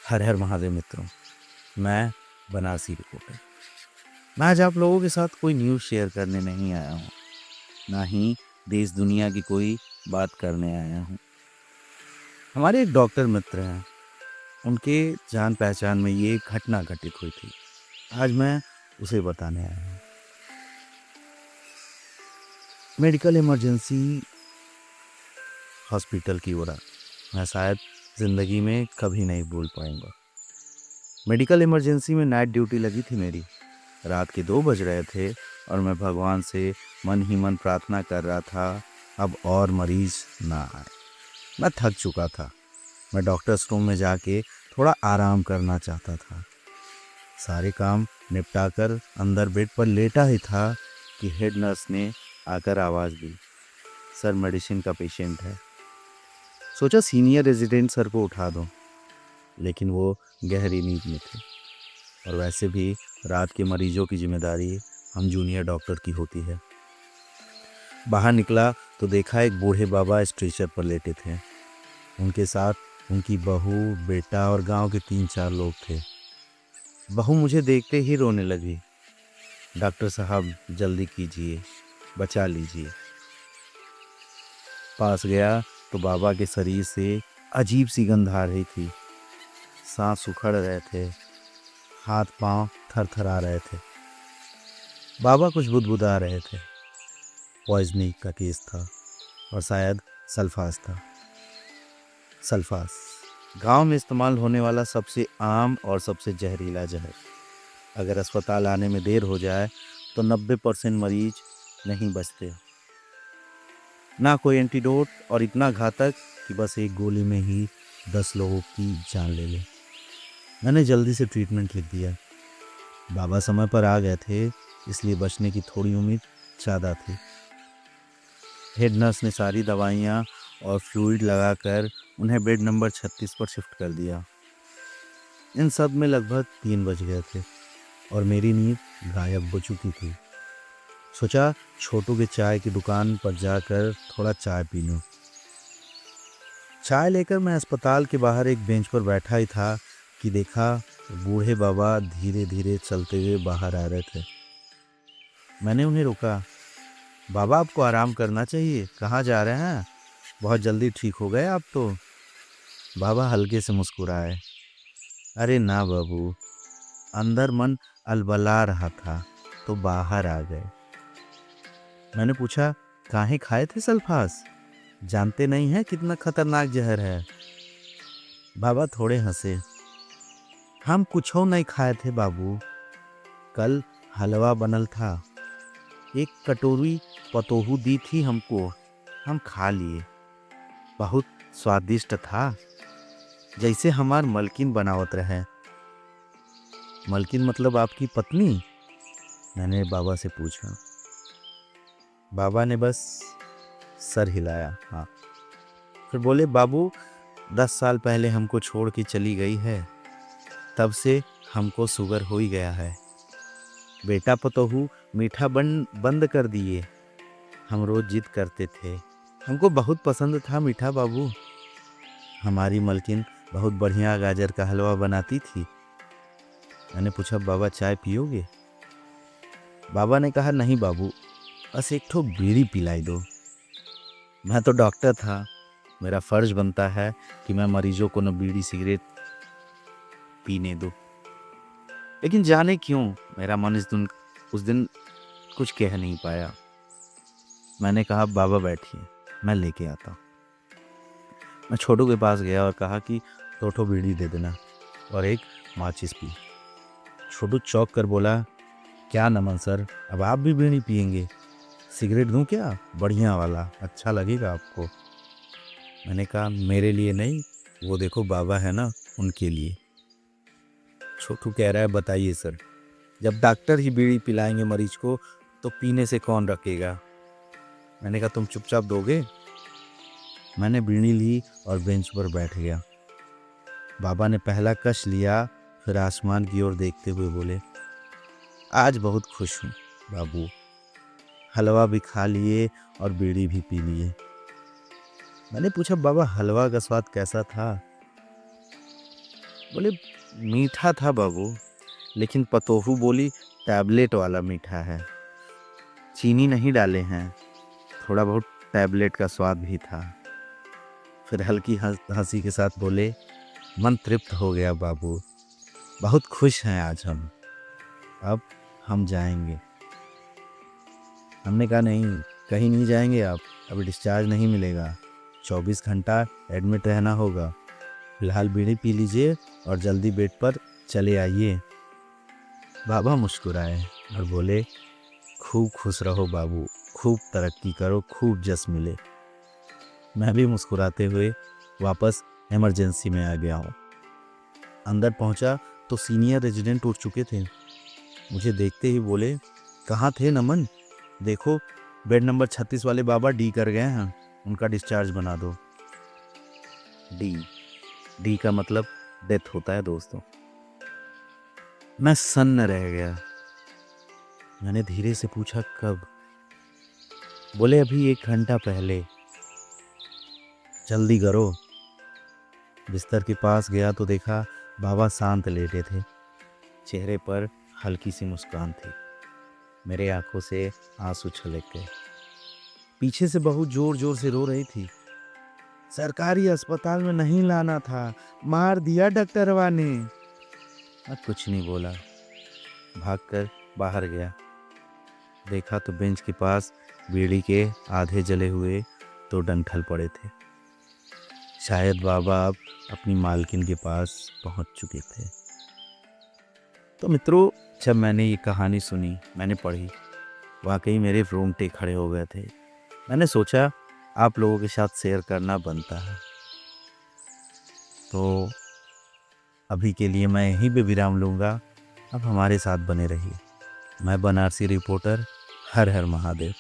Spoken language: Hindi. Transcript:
हर हर महादेव मित्रों। मैं बनारसी रिपोर्टर। मैं आज आप लोगों के साथ कोई न्यूज़ शेयर करने नहीं आया हूँ, ना ही देश दुनिया की कोई बात करने आया हूँ। हमारे एक डॉक्टर मित्र हैं, उनके जान पहचान में ये घटना घटित हुई थी। आज मैं उसे बताने आया हूँ। मेडिकल इमरजेंसी हॉस्पिटल की उड़ा मैं शायद ज़िंदगी में कभी नहीं भूल पाऊंगा। मेडिकल इमरजेंसी में नाइट ड्यूटी लगी थी मेरी। रात के 2 बज रहे थे और मैं भगवान से मन ही मन प्रार्थना कर रहा था, अब और मरीज ना आए। मैं थक चुका था। मैं डॉक्टर्स रूम में जाके थोड़ा आराम करना चाहता था। सारे काम निपटा कर अंदर बेड पर लेटा ही था कि हेड नर्स ने आकर आवाज़ दी, सर मेडिसिन का पेशेंट है। सोचा सीनियर रेजिडेंट सर को उठा दो, लेकिन वो गहरी नींद में थे और वैसे भी रात के मरीजों की जिम्मेदारी हम जूनियर डॉक्टर की होती है। बाहर निकला तो देखा एक बूढ़े बाबा स्ट्रेचर पर लेटे थे। उनके साथ उनकी बहू, बेटा और गांव के 3-4 लोग थे। बहू मुझे देखते ही रोने लगी, डॉक्टर साहब जल्दी कीजिए, बचा लीजिए। पास गया तो बाबा के शरीर से अजीब सी गंध आ रही थी। सांस उखड़ रहे थे, हाथ पांव थरथरा रहे थे। बाबा कुछ बुदबुदा रहे थे। पॉइजनिंग का केस था और शायद सल्फास था। सल्फास गांव में इस्तेमाल होने वाला सबसे आम और सबसे जहरीला जहर। अगर अस्पताल आने में देर हो जाए तो 90% मरीज नहीं बचते। ना कोई एंटीडोट और इतना घातक कि बस एक गोली में ही 10 लोगों की जान ले ले। मैंने जल्दी से ट्रीटमेंट लिख दिया। बाबा समय पर आ गए थे, इसलिए बचने की थोड़ी उम्मीद ज़्यादा थी। हेड नर्स ने सारी दवाइयाँ और फ्लूइड लगाकर उन्हें बेड नंबर 36 पर शिफ्ट कर दिया। इन सब में लगभग 3 बज गए थे और मेरी नींद गायब हो चुकी थी। सोचा छोटू के चाय की दुकान पर जाकर थोड़ा चाय पी लूं। चाय लेकर मैं अस्पताल के बाहर एक बेंच पर बैठा ही था कि देखा बूढ़े बाबा धीरे धीरे चलते हुए बाहर आ रहे थे। मैंने उन्हें रोका, बाबा आपको आराम करना चाहिए, कहाँ जा रहे हैं? बहुत जल्दी ठीक हो गए आप तो। बाबा हल्के से मुस्कुराए, अरे ना बाबू, अंदर मन अलबला रहा था तो बाहर आ गए। मैंने पूछा, काहे खाए थे सल्फास? जानते नहीं हैं कितना खतरनाक जहर है? बाबा थोड़े हंसे, हम कुछ नहीं खाए थे बाबू, कल हलवा बनल था, एक कटोरी पतोहू दी थी हमको, हम खा लिए, बहुत स्वादिष्ट था, जैसे हमार मलकिन बनावत रहे। मलकिन मतलब आपकी पत्नी? मैंने बाबा से पूछा। बाबा ने बस सर हिलाया, हाँ। फिर बोले, बाबू 10 साल पहले हमको छोड़ के चली गई है, तब से हमको शुगर हो ही गया है। बेटा पतोहू मीठा बंद कर दिए। हम रोज जिद करते थे, हमको बहुत पसंद था मीठा बाबू। हमारी मलकिन बहुत बढ़िया गाजर का हलवा बनाती थी। मैंने पूछा, बाबा चाय पियोगे? बाबा ने कहा, नहीं बाबू, बस एक ठो बीड़ी पिलाई दो। मैं तो डॉक्टर था, मेरा फर्ज बनता है कि मैं मरीजों को न बीड़ी सिगरेट पीने दूं। लेकिन जाने क्यों मेरा मन उस दिन कुछ कह नहीं पाया। मैंने कहा, बाबा बैठिए, मैं लेके आता हूँ। मैं छोटू के पास गया और कहा कि 2 ठो बीड़ी दे देना और एक माचिस पी। छोटू चौंक कर बोला, क्या नमन सर, अब आप भी बीड़ी पियेंगे? सिगरेट दूं क्या, बढ़िया वाला, अच्छा लगेगा आपको? मैंने कहा, मेरे लिए नहीं, वो देखो बाबा है ना, उनके लिए। छोटू कह रहा है, बताइए सर, जब डॉक्टर ही बीड़ी पिलाएंगे मरीज को तो पीने से कौन रखेगा? मैंने कहा, तुम चुपचाप दोगे? मैंने बीड़ी ली और बेंच पर बैठ गया। बाबा ने पहला कश लिया, फिर आसमान की ओर देखते हुए बोले, आज बहुत खुश हूँ बाबू, हलवा भी खा लिए और बीड़ी भी पी लिए। मैंने पूछा, बाबा हलवा का स्वाद कैसा था? बोले मीठा था बाबू, लेकिन पतोहू बोली टैबलेट वाला मीठा है, चीनी नहीं डाले हैं, थोड़ा बहुत टैबलेट का स्वाद भी था। फिर हल्की हंसी के साथ बोले मन तृप्त हो गया बाबू, बहुत खुश हैं आज हम, अब हम जाएंगे। हमने कहा नहीं, कहीं नहीं जाएंगे आप, अभी डिस्चार्ज नहीं मिलेगा, 24 घंटा एडमिट रहना होगा। फिलहाल बीड़ी पी लीजिए और जल्दी बेड पर चले आइए। बाबा मुस्कुराए और बोले खूब खुश रहो बाबू, खूब तरक्की करो, खूब जस मिले। मैं भी मुस्कुराते हुए वापस इमरजेंसी में आ गया हूँ। अंदर पहुंचा तो सीनियर रेजिडेंट उठ चुके थे। मुझे देखते ही बोले कहाँ थे नमन, देखो बेड नंबर 36 वाले बाबा डी कर गए हैं, उनका डिस्चार्ज बना दो। डी डी का मतलब डेथ होता है दोस्तों। मैं सन्न रह गया। मैंने धीरे से पूछा कब? बोले अभी 1 घंटा पहले। जल्दी करो। बिस्तर के पास गया तो देखा बाबा शांत लेटे थे, चेहरे पर हल्की सी मुस्कान थी। मेरे आंखों से आंसू छलक गए। पीछे से बहू जोर जोर से रो रही थी, सरकारी अस्पताल में नहीं लाना था, मार दिया डॉक्टरवा ने। मैं कुछ नहीं बोला, भागकर बाहर गया। देखा तो बेंच के पास बीड़ी के आधे जले हुए 2 डंठल पड़े थे। शायद बाबा अब अपनी मालकिन के पास पहुंच चुके थे। तो मित्रों, जब मैंने ये कहानी सुनी, मैंने पढ़ी, वाकई मेरे रोंगटे खड़े हो गए थे। मैंने सोचा आप लोगों के साथ शेयर करना बनता है। तो अभी के लिए मैं यहीं पे विराम लूँगा। अब हमारे साथ बने रहिए। मैं बनारसी रिपोर्टर, हर हर महादेव।